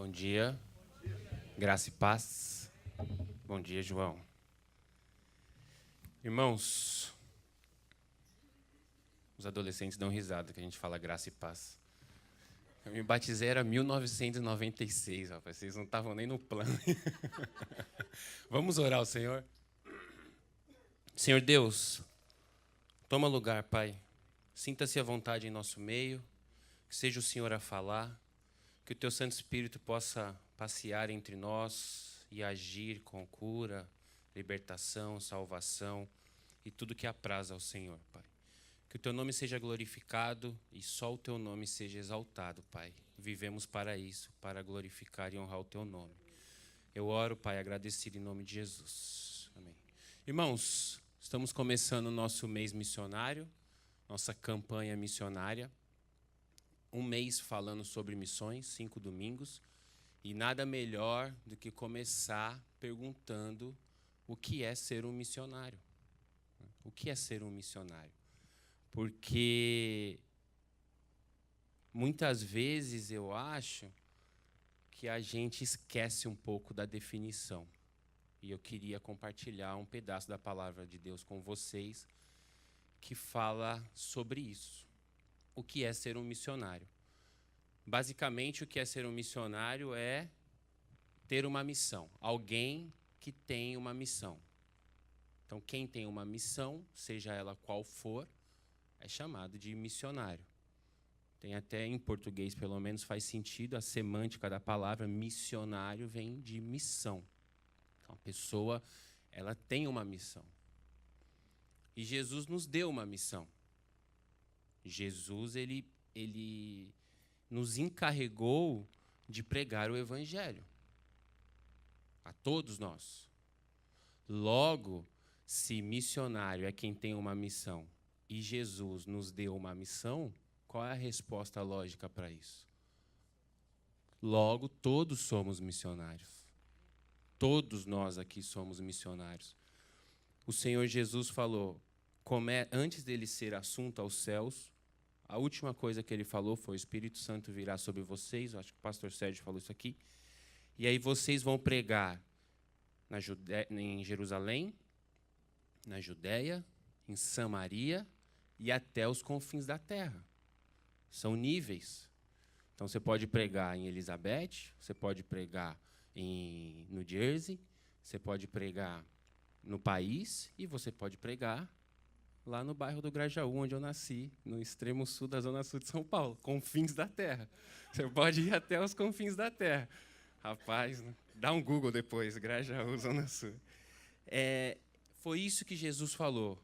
Bom dia. Graça e paz. Bom dia, João. Irmãos, os adolescentes dão risada que a gente fala graça e paz. Eu me batizei era 1996, rapaz. Vocês não estavam nem no plano. Vamos orar ao Senhor? Senhor Deus, toma lugar, Pai. Sinta-se à vontade em nosso meio. Que seja o Senhor a falar. Que o Teu Santo Espírito possa passear entre nós e agir com cura, libertação, salvação e tudo que apraz ao Senhor, Pai. Que o Teu nome seja glorificado e só o Teu nome seja exaltado, Pai. Vivemos para isso, para glorificar e honrar o Teu nome. Eu oro, Pai, agradecido em nome de Jesus. Amém. Irmãos, estamos começando o nosso mês missionário, nossa campanha missionária. Um mês falando sobre missões, 5 domingos. E nada melhor do que começar perguntando o que é ser um missionário. O que é ser um missionário? Porque muitas vezes eu acho que a gente esquece um pouco da definição. E eu queria compartilhar um pedaço da palavra de Deus com vocês que fala sobre isso. O que é ser um missionário? Basicamente, o que é ser um missionário é ter uma missão. Alguém que tem uma missão. Então, quem tem uma missão, seja ela qual for, é chamado de missionário. Tem até em português, pelo menos, faz sentido, a semântica da palavra missionário vem de missão. Então, a pessoa, ela tem uma missão. E Jesus nos deu uma missão. Jesus, ele nos encarregou de pregar o Evangelho a todos nós. Logo, se missionário é quem tem uma missão e Jesus nos deu uma missão, qual é a resposta lógica para isso? Logo, todos somos missionários. Todos nós aqui somos missionários. O Senhor Jesus falou, antes dele ser assunto aos céus, a última coisa que ele falou foi: o Espírito Santo virá sobre vocês. Eu acho que o pastor Sérgio falou isso aqui. E aí vocês vão pregar em Jerusalém, na Judéia, em Samaria e até os confins da terra. São níveis. Então você pode pregar em Elizabeth, você pode pregar em New Jersey, você pode pregar no país e você pode pregar lá no bairro do Grajaú, onde eu nasci, no extremo sul da zona sul de São Paulo, confins da terra. Você pode ir até os confins da terra. Rapaz, dá um Google depois, Grajaú, zona sul. Foi isso que Jesus falou.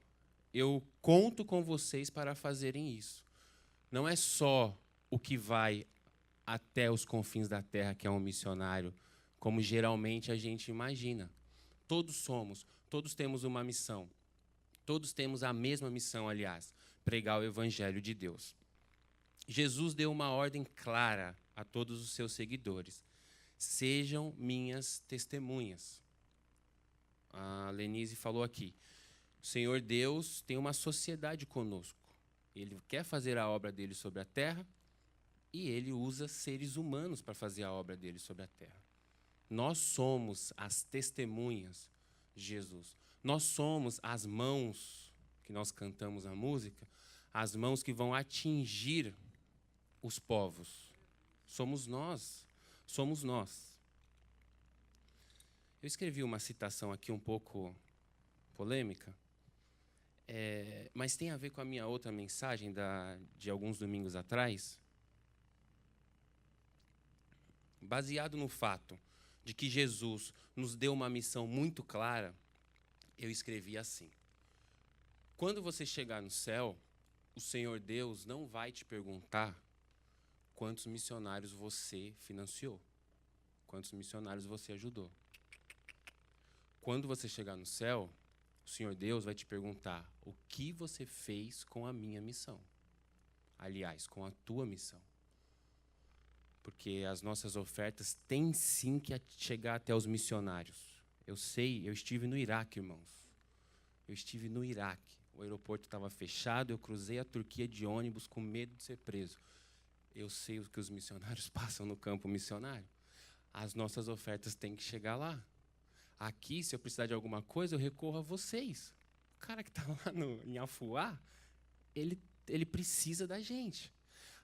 Eu conto com vocês para fazerem isso. Não é só o que vai até os confins da terra que é um missionário, como geralmente a gente imagina. Todos temos uma missão. Todos temos a mesma missão, aliás, pregar o Evangelho de Deus. Jesus deu uma ordem clara a todos os seus seguidores. Sejam minhas testemunhas. A Lenise falou aqui. O Senhor Deus tem uma sociedade conosco. Ele quer fazer a obra dele sobre a terra e ele usa seres humanos para fazer a obra dele sobre a terra. Nós somos as testemunhas de Jesus. Nós somos as mãos que nós cantamos a música, as mãos que vão atingir os povos. Somos nós. Somos nós. Eu escrevi uma citação aqui um pouco polêmica, mas tem a ver com a minha outra mensagem de alguns domingos atrás, baseado no fato de que Jesus nos deu uma missão muito clara. Eu escrevi assim: quando você chegar no céu, o Senhor Deus não vai te perguntar quantos missionários você financiou, quantos missionários você ajudou. Quando você chegar no céu, o Senhor Deus vai te perguntar o que você fez com a minha missão. Aliás, com a tua missão. Porque as nossas ofertas têm sim que chegar até os missionários. Eu sei, eu estive no Iraque, irmãos. Eu estive no Iraque. O aeroporto estava fechado, eu cruzei a Turquia de ônibus com medo de ser preso. Eu sei o que os missionários passam no campo missionário. as nossas ofertas têm que chegar lá. Aqui, se eu precisar de alguma coisa, eu recorro a vocês. O cara que está lá em Afuá, ele precisa da gente.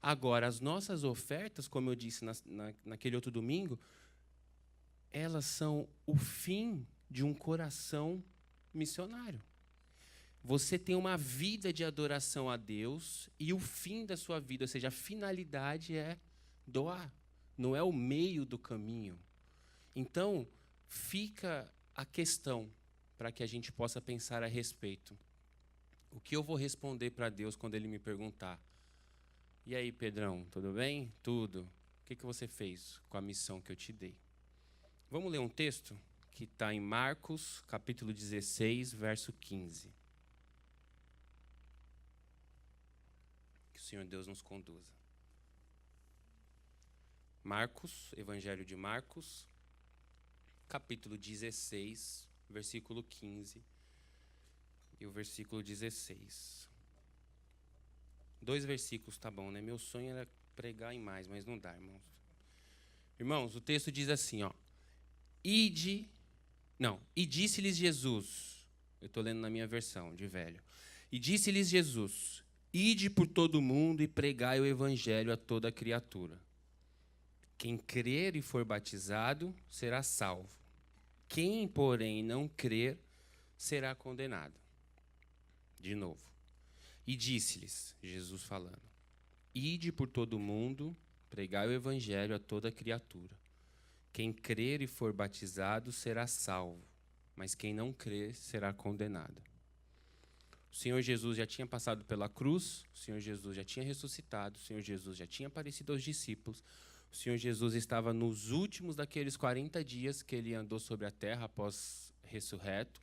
Agora, as nossas ofertas, como eu disse naquele outro domingo, elas são o fim de um coração missionário. Você tem uma vida de adoração a Deus e o fim da sua vida, ou seja, a finalidade é doar. Não é o meio do caminho. Então, fica a questão para que a gente possa pensar a respeito. O que eu vou responder para Deus quando Ele me perguntar? E aí, Pedrão, tudo bem? Tudo. O que você fez com a missão que eu te dei? Vamos ler um texto que está em Marcos, capítulo 16, verso 15. Que o Senhor Deus nos conduza. Marcos, Evangelho de Marcos, capítulo 16, versículo 15 e o versículo 16. 2 versículos tá bom, né? Meu sonho era pregar em mais, mas não dá, irmãos. Irmãos, o texto diz assim, ó. E disse-lhes Jesus, eu estou lendo na minha versão de velho. E disse-lhes Jesus, ide por todo o mundo e pregai o evangelho a toda criatura. Quem crer e for batizado será salvo. Quem, porém, não crer será condenado. De novo. E disse-lhes, Jesus falando, ide por todo o mundo, pregai o evangelho a toda criatura. Quem crer e for batizado será salvo, mas quem não crer será condenado. O Senhor Jesus já tinha passado pela cruz, o Senhor Jesus já tinha ressuscitado, o Senhor Jesus já tinha aparecido aos discípulos, o Senhor Jesus estava nos últimos daqueles 40 dias que ele andou sobre a terra após ressurreto.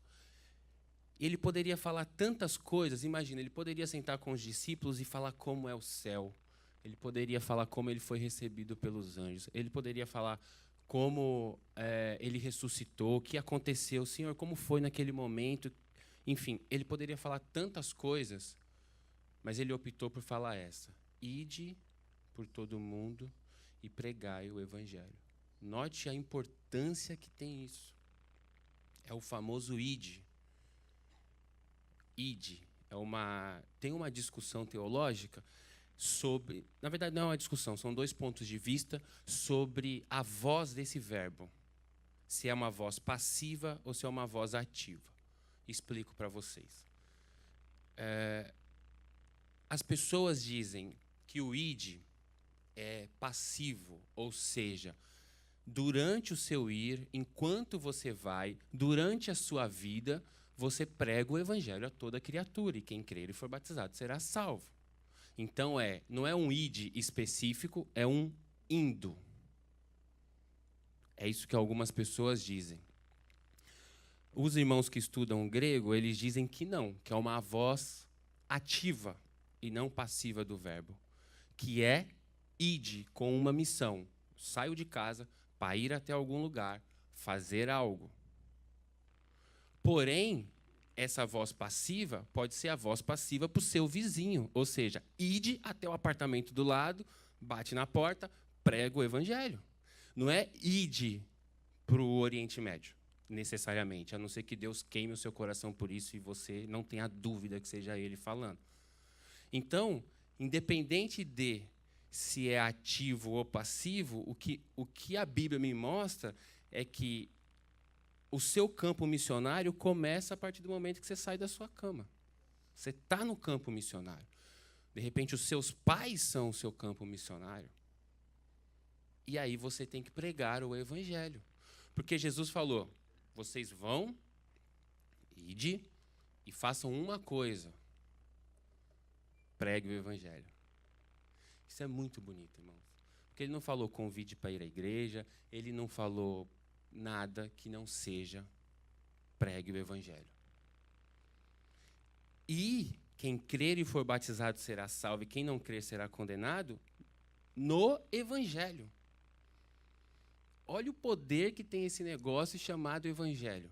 Ele poderia falar tantas coisas, imagina, ele poderia sentar com os discípulos e falar como é o céu. Ele poderia falar como ele foi recebido pelos anjos. Ele poderia falar como ele ressuscitou, o que aconteceu, Senhor, como foi naquele momento. Enfim, ele poderia falar tantas coisas, mas ele optou por falar essa. Ide por todo o mundo e pregai o evangelho. Note a importância que tem isso. É o famoso ide. Ide. Tem uma discussão teológica sobre... Na verdade, não é uma discussão, são 2 pontos de vista sobre a voz desse verbo. Se é uma voz passiva ou se é uma voz ativa. Explico para vocês. As pessoas dizem que o ide é passivo, ou seja, durante o seu ir, enquanto você vai, durante a sua vida, você prega o evangelho a toda criatura, e quem crer e for batizado será salvo. Então, não é um ide específico, é um indo. É isso que algumas pessoas dizem. Os irmãos que estudam grego, eles dizem que não, que é uma voz ativa e não passiva do verbo, que é ide com uma missão. Saio de casa para ir até algum lugar, fazer algo. Porém, essa voz passiva pode ser a voz passiva para o seu vizinho. Ou seja, ide até o apartamento do lado, bate na porta, prega o evangelho. Não é ide para o Oriente Médio, necessariamente, a não ser que Deus queime o seu coração por isso e você não tenha dúvida que seja Ele falando. Então, independente de se é ativo ou passivo, o que a Bíblia me mostra é que o seu campo missionário começa a partir do momento que você sai da sua cama. Você está no campo missionário. De repente, os seus pais são o seu campo missionário. E aí você tem que pregar o evangelho. Porque Jesus falou, vocês vão, ide, e façam uma coisa. Pregue o evangelho. Isso é muito bonito, irmãos. Porque ele não falou convide para ir à igreja, ele não falou nada que não seja pregue o evangelho. E quem crer e for batizado será salvo, e quem não crer será condenado no evangelho. Olha o poder que tem esse negócio chamado evangelho.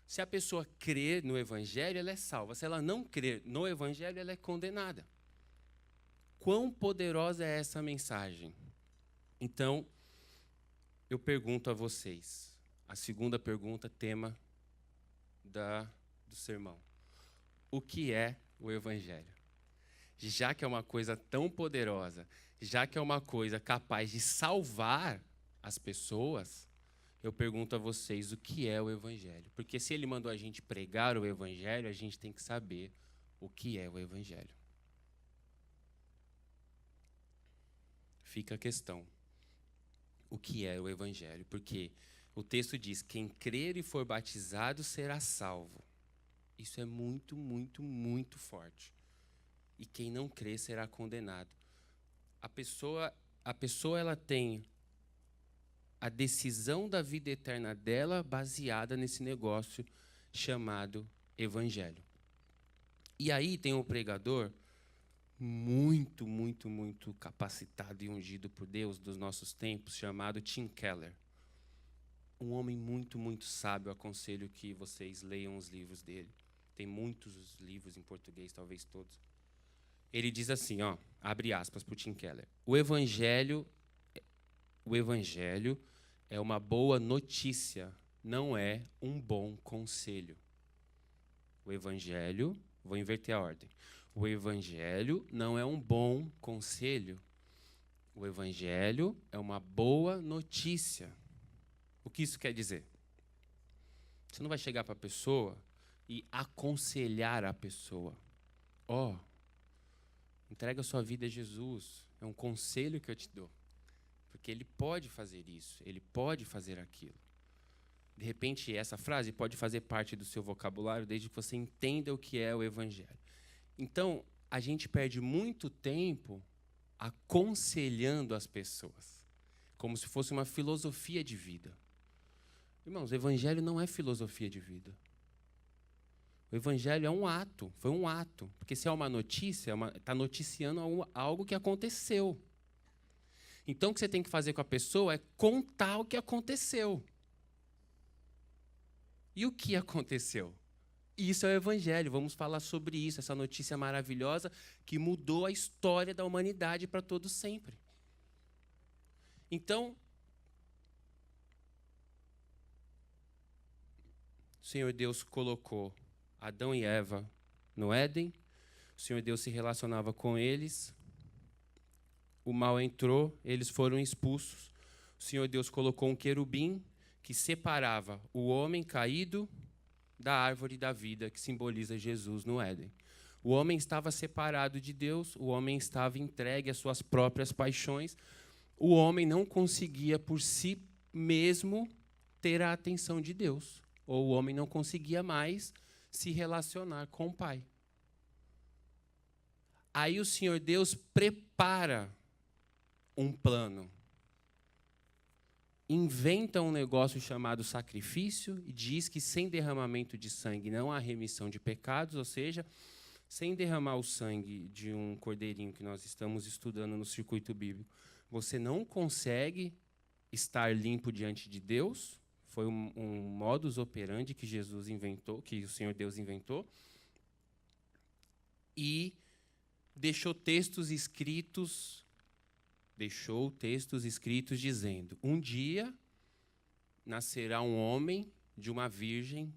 Se a pessoa crer no evangelho, ela é salva. Se ela não crer no evangelho, ela é condenada. Quão poderosa é essa mensagem? Então, eu pergunto a vocês, a segunda pergunta, tema do sermão. O que é o Evangelho? Já que é uma coisa tão poderosa, já que é uma coisa capaz de salvar as pessoas, eu pergunto a vocês o que é o Evangelho. Porque se ele mandou a gente pregar o Evangelho, a gente tem que saber o que é o Evangelho. Fica a questão. O que é o Evangelho? Porque o texto diz, quem crer e for batizado será salvo. Isso é muito, muito, muito forte. E quem não crer será condenado. A pessoa ela tem a decisão da vida eterna dela baseada nesse negócio chamado Evangelho. E aí tem um pregador muito, muito, muito capacitado e ungido por Deus dos nossos tempos, chamado Tim Keller. Um homem muito, muito sábio. Aconselho que vocês leiam os livros dele. Tem muitos livros em português, talvez todos. Ele diz assim, abre aspas para o Tim Keller. O Evangelho é uma boa notícia, não é um bom conselho. O Evangelho, vou inverter a ordem. O Evangelho não é um bom conselho. O Evangelho é uma boa notícia. O que isso quer dizer? Você não vai chegar para a pessoa e aconselhar a pessoa. Entrega a sua vida a Jesus. É um conselho que eu te dou. Porque ele pode fazer isso, ele pode fazer aquilo. De repente, essa frase pode fazer parte do seu vocabulário desde que você entenda o que é o Evangelho. Então, a gente perde muito tempo aconselhando as pessoas, como se fosse uma filosofia de vida. Irmãos, o Evangelho não é filosofia de vida. O Evangelho é um ato, foi um ato. Porque se é uma notícia, está noticiando algo que aconteceu. Então, o que você tem que fazer com a pessoa é contar o que aconteceu. E o que aconteceu? Isso é o Evangelho. Vamos falar sobre isso, essa notícia maravilhosa que mudou a história da humanidade para todo sempre. Então, o Senhor Deus colocou Adão e Eva no Éden. O Senhor Deus se relacionava com eles. O mal entrou, eles foram expulsos. O Senhor Deus colocou um querubim que separava o homem caído da árvore da vida, que simboliza Jesus no Éden. O homem estava separado de Deus, o homem estava entregue às suas próprias paixões. O homem não conseguia por si mesmo ter a atenção de Deus. Ou o homem não conseguia mais se relacionar com o Pai. Aí o Senhor Deus prepara um plano. Inventa um negócio chamado sacrifício e diz que sem derramamento de sangue não há remissão de pecados, ou seja, sem derramar o sangue de um cordeirinho que nós estamos estudando no circuito bíblico, você não consegue estar limpo diante de Deus. Foi um modus operandi que Jesus inventou, que o Senhor Deus inventou, e deixou textos escritos dizendo: um dia nascerá um homem de uma virgem,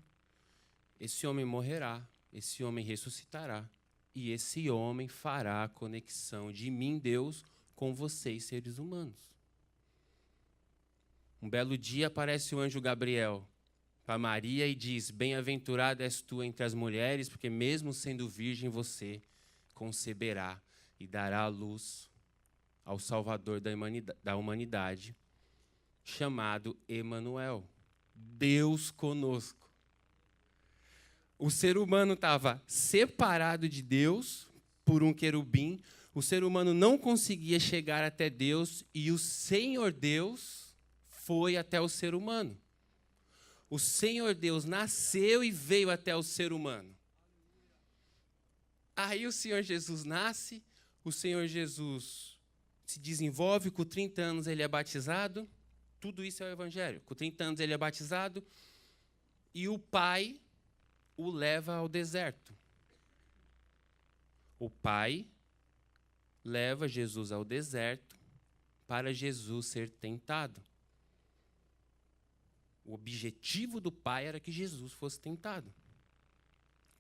esse homem morrerá, esse homem ressuscitará, e esse homem fará a conexão de mim, Deus, com vocês, seres humanos. Um belo dia aparece o anjo Gabriel para Maria e diz: bem-aventurada és tu entre as mulheres, porque mesmo sendo virgem você conceberá e dará à luz ao Salvador da humanidade, chamado Emanuel, Deus conosco. O ser humano estava separado de Deus por um querubim, o ser humano não conseguia chegar até Deus e o Senhor Deus foi até o ser humano. O Senhor Deus nasceu e veio até o ser humano. Aí o Senhor Jesus nasce, o Senhor Jesus se desenvolve, com 30 anos ele é batizado, tudo isso é o Evangelho. Com 30 anos ele é batizado e o Pai o leva ao deserto. O Pai leva Jesus ao deserto para Jesus ser tentado. O objetivo do Pai era que Jesus fosse tentado.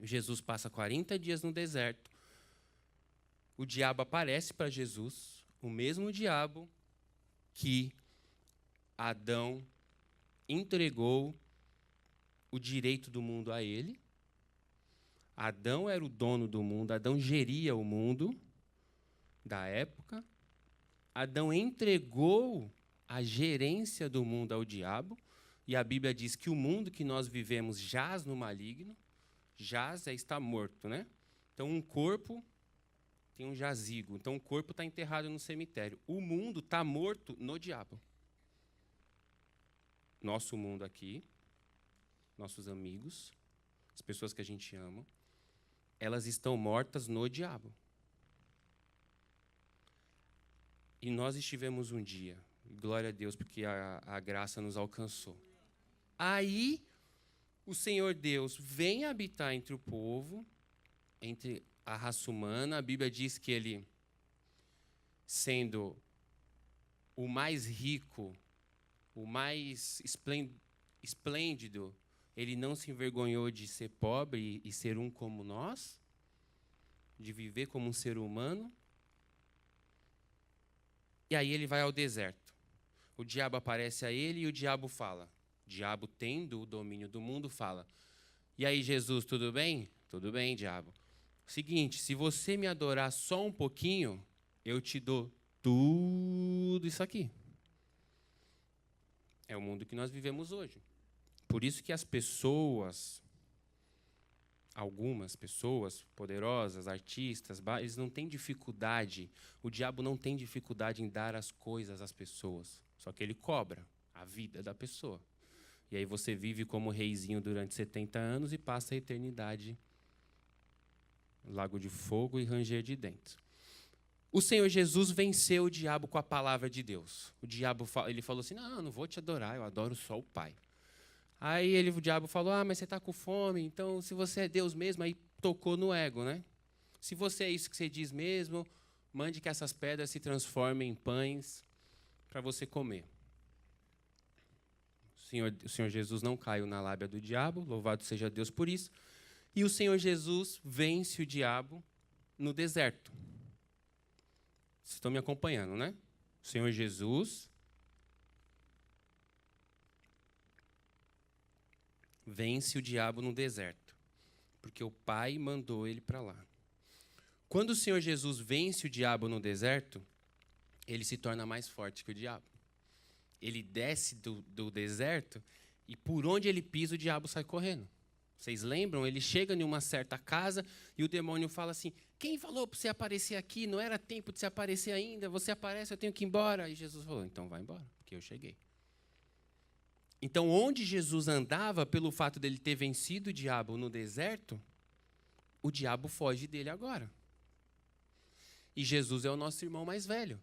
Jesus passa 40 dias no deserto. O diabo aparece para Jesus, o mesmo diabo que Adão entregou o direito do mundo a ele. Adão era o dono do mundo, Adão geria o mundo da época. Adão entregou a gerência do mundo ao diabo, e a Bíblia diz que o mundo que nós vivemos jaz no maligno. Jaz é estar morto, né? Então, um corpo tem um jazigo. Então, o corpo está enterrado no cemitério. O mundo está morto no diabo. Nosso mundo aqui, nossos amigos, as pessoas que a gente ama, elas estão mortas no diabo. E nós estivemos um dia, glória a Deus, porque a graça nos alcançou. Aí, o Senhor Deus vem habitar entre o povo, entre a raça humana. A Bíblia diz que ele, sendo o mais rico, o mais esplêndido, ele não se envergonhou de ser pobre e ser um como nós, de viver como um ser humano. E aí ele vai ao deserto. O diabo aparece a ele e o diabo fala. O diabo, tendo o domínio do mundo, fala: e aí, Jesus, tudo bem? Tudo bem, diabo. Seguinte, se você me adorar só um pouquinho, eu te dou tudo isso aqui. É o mundo que nós vivemos hoje. Por isso que as pessoas, algumas pessoas poderosas, artistas, eles não têm dificuldade, o diabo não tem dificuldade em dar as coisas às pessoas, só que ele cobra a vida da pessoa. E aí você vive como reizinho durante 70 anos e passa a eternidade lago de fogo e ranger de dentes. O Senhor Jesus venceu o diabo com a palavra de Deus. O diabo ele falou assim: não, não vou te adorar, eu adoro só o Pai. Aí o diabo falou: mas você está com fome, então se você é Deus mesmo, aí tocou no ego, né? Se você é isso que você diz mesmo, mande que essas pedras se transformem em pães para você comer. O Senhor Jesus não caiu na lábia do diabo, louvado seja Deus por isso. E o Senhor Jesus vence o diabo no deserto. Vocês estão me acompanhando, né? O Senhor Jesus vence o diabo no deserto, porque o Pai mandou ele para lá. Quando o Senhor Jesus vence o diabo no deserto, ele se torna mais forte que o diabo. Ele desce do deserto e por onde ele pisa, o diabo sai correndo. Vocês lembram? Ele chega em uma certa casa e o demônio fala assim: quem falou para você aparecer aqui? Não era tempo de você aparecer ainda. Você aparece, eu tenho que ir embora. E Jesus falou: então vai embora, porque eu cheguei. Então, onde Jesus andava, pelo fato dele ter vencido o diabo no deserto, o diabo foge dele agora. E Jesus é o nosso irmão mais velho.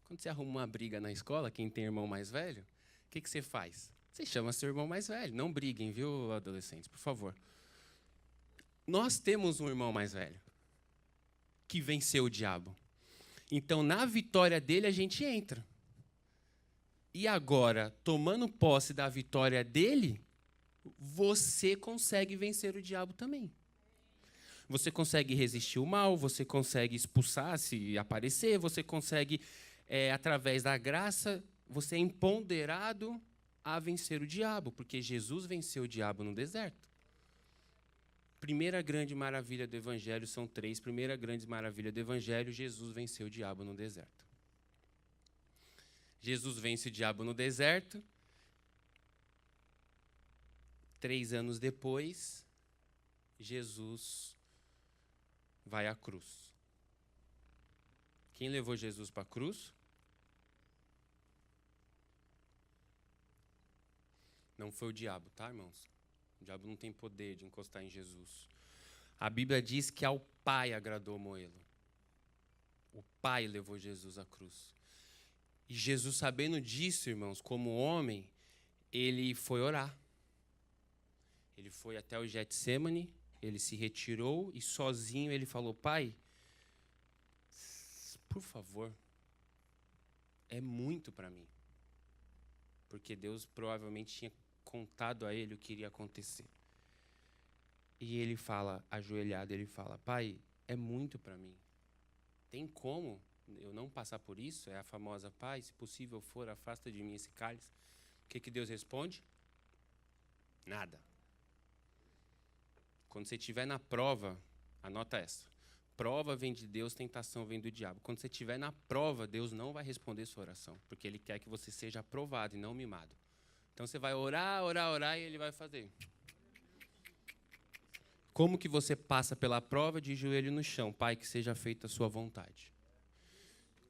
Quando você arruma uma briga na escola, quem tem irmão mais velho, o que você faz? Você chama seu irmão mais velho. Não briguem, viu, adolescentes, por favor. Nós temos um irmão mais velho que venceu o diabo. Então, na vitória dele, a gente entra. E agora, tomando posse da vitória dele, você consegue vencer o diabo também. Você consegue resistir o mal, você consegue expulsar se aparecer, você consegue, através da graça, você é empoderado a vencer o diabo, porque Jesus venceu o diabo no deserto. Primeira grande maravilha do Evangelho, são três. Primeira grande maravilha do Evangelho, Jesus venceu o diabo no deserto. Jesus vence o diabo no deserto. 3 anos depois, Jesus vai à cruz. Quem levou Jesus para a cruz? Não foi o diabo, tá, irmãos? O diabo não tem poder de encostar em Jesus. A Bíblia diz que ao Pai agradou moê-lo. O Pai levou Jesus à cruz. E Jesus, sabendo disso, irmãos, como homem, ele foi orar. Ele foi até o Getsêmani, ele se retirou e sozinho ele falou: Pai, por favor, é muito para mim. porque Deus provavelmente tinha contado a ele o que iria acontecer. E ele fala, ajoelhado, ele fala: Pai, é muito para mim. Tem como eu não passar por isso? É a famosa: Pai, se possível for, afasta de mim esse cálice. O que Deus responde? Nada. Quando você estiver na prova, anota essa: prova vem de Deus, tentação vem do diabo. Quando você estiver na prova, Deus não vai responder sua oração, porque Ele quer que você seja aprovado e não mimado. Então você vai orar, orar, orar, e Ele vai fazer. Como que você passa pela prova? De joelho no chão: Pai, que seja feita a sua vontade.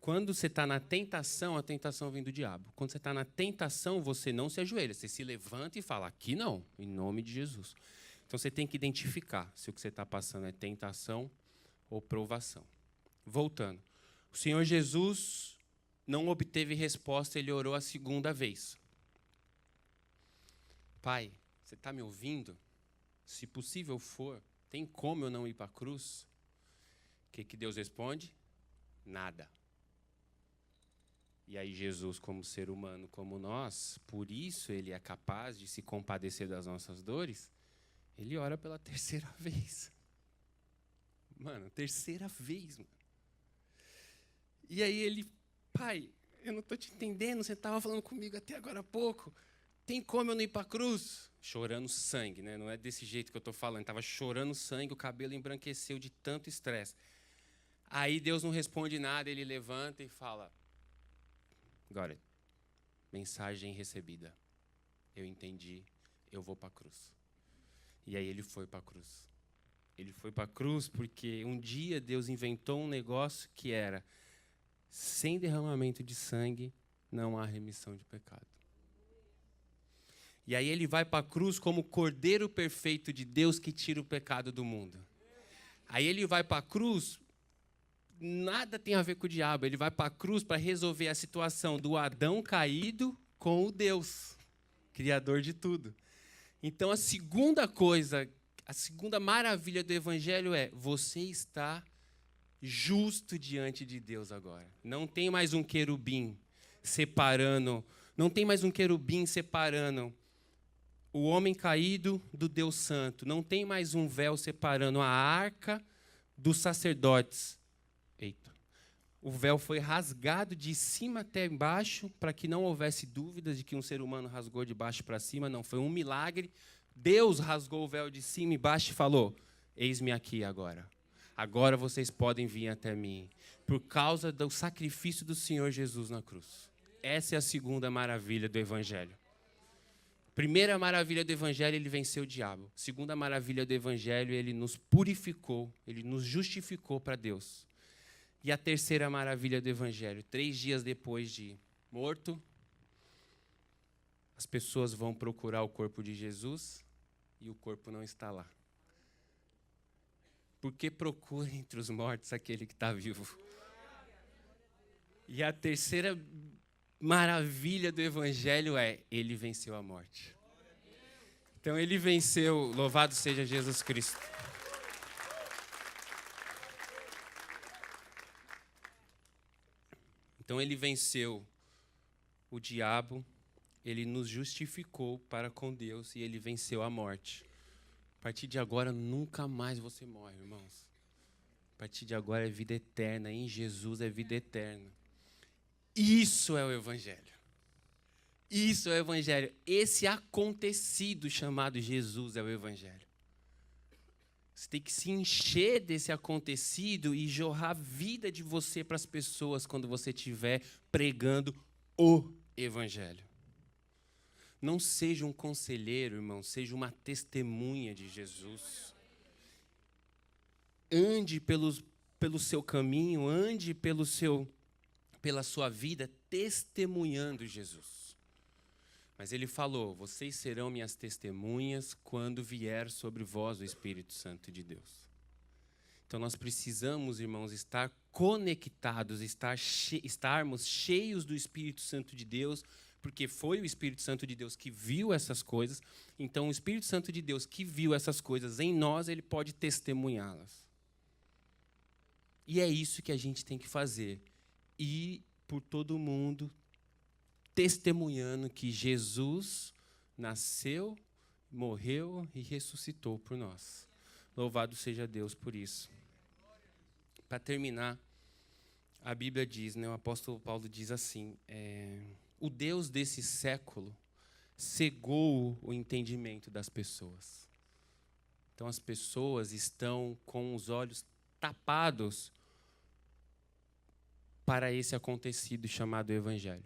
Quando você está na tentação, a tentação vem do diabo. Quando você está na tentação, você não se ajoelha, você se levanta e fala: aqui não, em nome de Jesus. Então você tem que identificar se o que você está passando é tentação ou provação. Voltando, o Senhor Jesus não obteve resposta, ele orou a segunda vez. Pai, você está me ouvindo? Se possível for, tem como eu não ir para a cruz? O que Deus responde? Nada. E aí Jesus, como ser humano como nós, por isso ele é capaz de se compadecer das nossas dores, ele ora pela terceira vez. Mano, terceira vez, mano. E aí ele: Pai, eu não estou te entendendo, você estava falando comigo até agora há pouco. Tem como eu não ir para a cruz? Chorando sangue, né? Não é desse jeito que eu estou falando. Estava chorando sangue, o cabelo embranqueceu de tanto estresse. Aí Deus não responde nada, ele levanta e fala: agora, mensagem recebida. Eu entendi, eu vou para a cruz. E aí ele foi para a cruz. Ele foi para a cruz porque um dia Deus inventou um negócio que era: sem derramamento de sangue, não há remissão de pecado. E aí ele vai para a cruz como o Cordeiro perfeito de Deus que tira o pecado do mundo. Aí ele vai para a cruz, nada tem a ver com o diabo, ele vai para a cruz para resolver a situação do Adão caído com o Deus, Criador de tudo. Então a segunda coisa, a segunda maravilha do Evangelho é: você está justo diante de Deus agora. Não tem mais um querubim separando, o homem caído do Deus Santo. Não tem mais um véu separando a arca dos sacerdotes. Eita. O véu foi rasgado de cima até embaixo para que não houvesse dúvidas de que um ser humano rasgou de baixo para cima. Não, foi um milagre. Deus rasgou o véu de cima e baixo e falou: eis-me aqui agora. Agora vocês podem vir até mim, por causa do sacrifício do Senhor Jesus na cruz. Essa é a segunda maravilha do Evangelho. Primeira maravilha do Evangelho, ele venceu o diabo. Segunda maravilha do Evangelho, ele nos purificou, ele nos justificou para Deus. E a terceira maravilha do Evangelho: 3 dias depois de morto, as pessoas vão procurar o corpo de Jesus e o corpo não está lá. Porque procura entre os mortos aquele que está vivo. E a terceira maravilha do Evangelho é: ele venceu a morte. Então ele venceu, louvado seja Jesus Cristo. Então ele venceu o diabo, ele nos justificou para com Deus e ele venceu a morte. A partir de agora, nunca mais você morre, irmãos. A partir de agora é vida eterna, em Jesus é vida eterna. Isso é o Evangelho. Isso é o Evangelho. Esse acontecido chamado Jesus é o Evangelho. Você tem que se encher desse acontecido e jorrar a vida de você para as pessoas quando você estiver pregando o Evangelho. Não seja um conselheiro, irmão, seja uma testemunha de Jesus. Ande pelo seu caminho, ande pela sua vida testemunhando Jesus. Mas ele falou: vocês serão minhas testemunhas quando vier sobre vós o Espírito Santo de Deus. Então nós precisamos, irmãos, estar conectados, estarmos cheios do Espírito Santo de Deus, porque foi o Espírito Santo de Deus que viu essas coisas. Então o Espírito Santo de Deus que viu essas coisas em nós, ele pode testemunhá-las. E é isso que a gente tem que fazer. Ir por todo mundo testemunhando que Jesus nasceu, morreu e ressuscitou por nós. Louvado seja Deus por isso. Para terminar, a Bíblia diz, o apóstolo Paulo diz assim, o Deus desse século cegou o entendimento das pessoas. Então as pessoas estão com os olhos tapados para esse acontecido chamado Evangelho.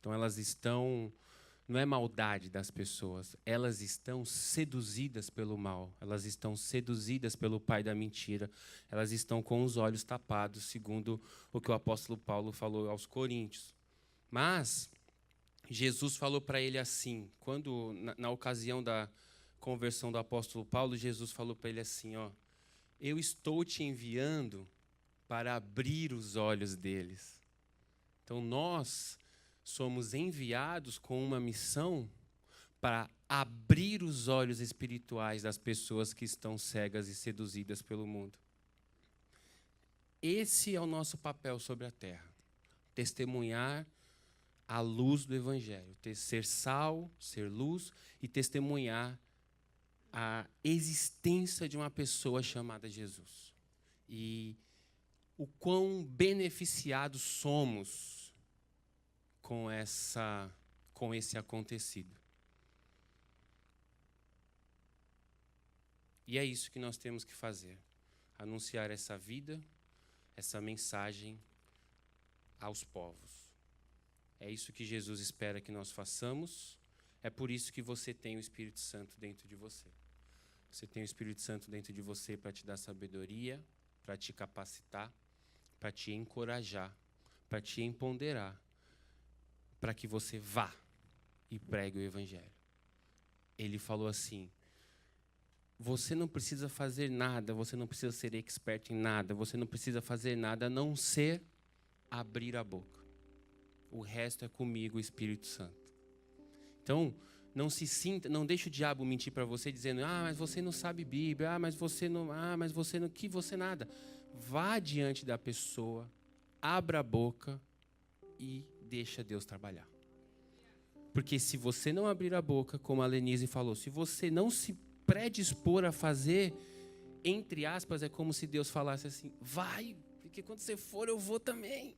Então elas estão, não é maldade das pessoas, elas estão seduzidas pelo mal, elas estão seduzidas pelo pai da mentira, elas estão com os olhos tapados, segundo o que o apóstolo Paulo falou aos Coríntios. Mas Jesus falou para ele assim, quando na ocasião da conversão do apóstolo Paulo, Jesus falou para ele assim, eu estou te enviando para abrir os olhos deles. Então nós somos enviados com uma missão para abrir os olhos espirituais das pessoas que estão cegas e seduzidas pelo mundo. Esse é o nosso papel sobre a terra. Testemunhar a luz do Evangelho. Ser sal, ser luz e testemunhar a existência de uma pessoa chamada Jesus. E o quão beneficiados somos com esse acontecido. E é isso que nós temos que fazer. Anunciar essa vida, essa mensagem aos povos. É isso que Jesus espera que nós façamos. É por isso que você tem o Espírito Santo dentro de você. Você tem o Espírito Santo dentro de você para te dar sabedoria, para te capacitar, para te encorajar, para te empoderar, para que você vá e pregue o Evangelho. Ele falou assim, você não precisa fazer nada, você não precisa ser expert em nada, você não precisa fazer nada a não ser abrir a boca. O resto é comigo, o Espírito Santo. Então, não se sinta, não deixe o diabo mentir para você dizendo, mas você não sabe Bíblia, mas você não, que você nada. Vá diante da pessoa, abra a boca e deixa Deus trabalhar. Porque se você não abrir a boca, como a Lenise falou, se você não se predispor a fazer, entre aspas, é como se Deus falasse assim, vai, porque quando você for eu vou também.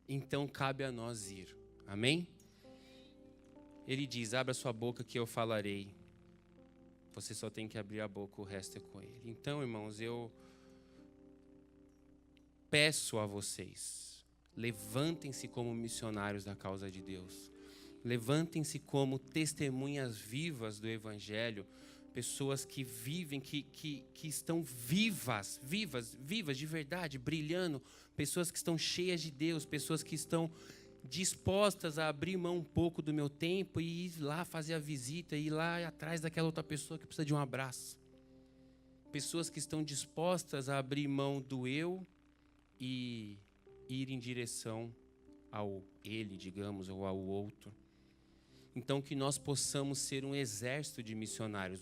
Então cabe a nós ir. Amém? Ele diz, abra sua boca que eu falarei. Você só tem que abrir a boca, o resto é com ele. Então, irmãos, eu peço a vocês, levantem-se como missionários da causa de Deus. Levantem-se como testemunhas vivas do Evangelho, pessoas que vivem, que estão vivas de verdade, brilhando, pessoas que estão cheias de Deus, pessoas que estão dispostas a abrir mão um pouco do meu tempo e ir lá fazer a visita, ir lá atrás daquela outra pessoa que precisa de um abraço. Pessoas que estão dispostas a abrir mão do eu e ir em direção ao ele, digamos, ou ao outro. Então, que nós possamos ser um exército de missionários,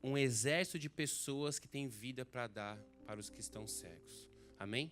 um exército de pessoas que têm vida para dar para os que estão cegos. Amém?